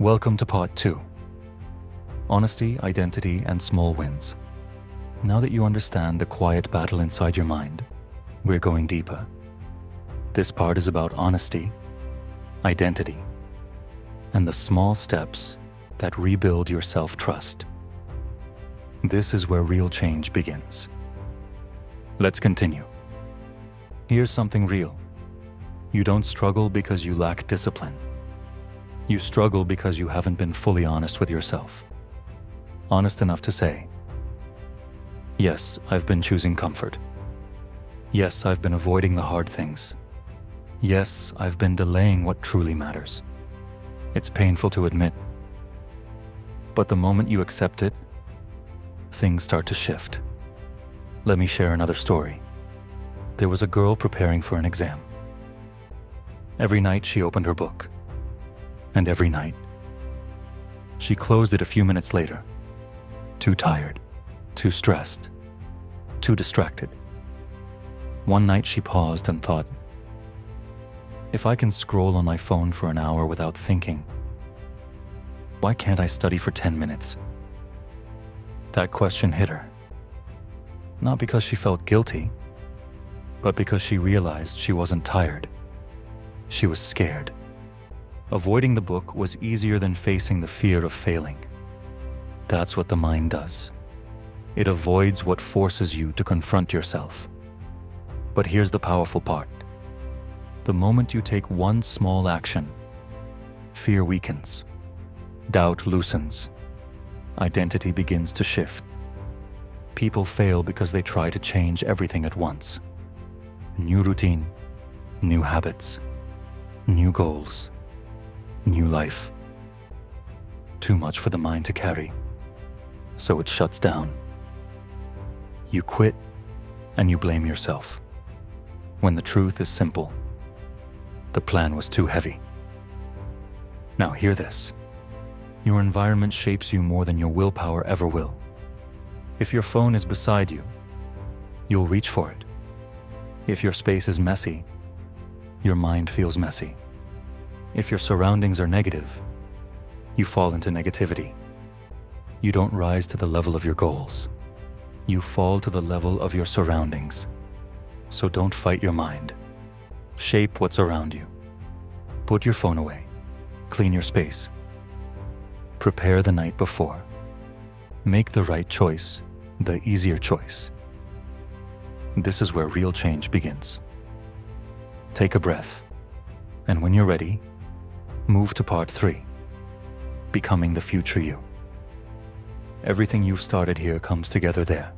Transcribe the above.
Welcome to part 2. Honesty, identity, and small wins. Now that you understand the quiet battle inside your mind, we're going deeper. This part is about honesty, identity, and the small steps that rebuild your self-trust. This is where real change begins. Let's continue. Here's something real. You don't struggle because you lack discipline. You struggle because you haven't been fully honest with yourself. Honest enough to say, yes, I've been choosing comfort. Yes, I've been avoiding the hard things. Yes, I've been delaying what truly matters. It's painful to admit. But the moment you accept it, things start to shift. Let me share another story. There was a girl preparing for an exam. Every night she opened her book. And every night, she closed it a few minutes later. Too tired, too stressed, too distracted. One night she paused and thought, if I can scroll on my phone for an hour without thinking, why can't I study for 10 minutes? That question hit her. Not because she felt guilty, but because she realized she wasn't tired. She was scared. Avoiding the book was easier than facing the fear of failing. That's what the mind does. It avoids what forces you to confront yourself. But here's the powerful part. The moment you take one small action, fear weakens, doubt loosens, identity begins to shift. People fail because they try to change everything at once. New routine, new habits, new goals, new life. Too much for the mind to carry, so it shuts down. You quit and you blame yourself, when the truth is simple. The plan was too heavy. Now hear this. Your environment shapes you more than your willpower ever will. If your phone is beside you, you'll reach for it. If your space is messy, your mind feels messy. If your surroundings are negative, you fall into negativity. You don't rise to the level of your goals. You fall to the level of your surroundings. So don't fight your mind. Shape what's around you. Put your phone away. Clean your space. Prepare the night before. Make the right choice, the easier choice. This is where real change begins. Take a breath, and when you're ready, move to part 3, becoming the future you. Everything you've started here comes together there.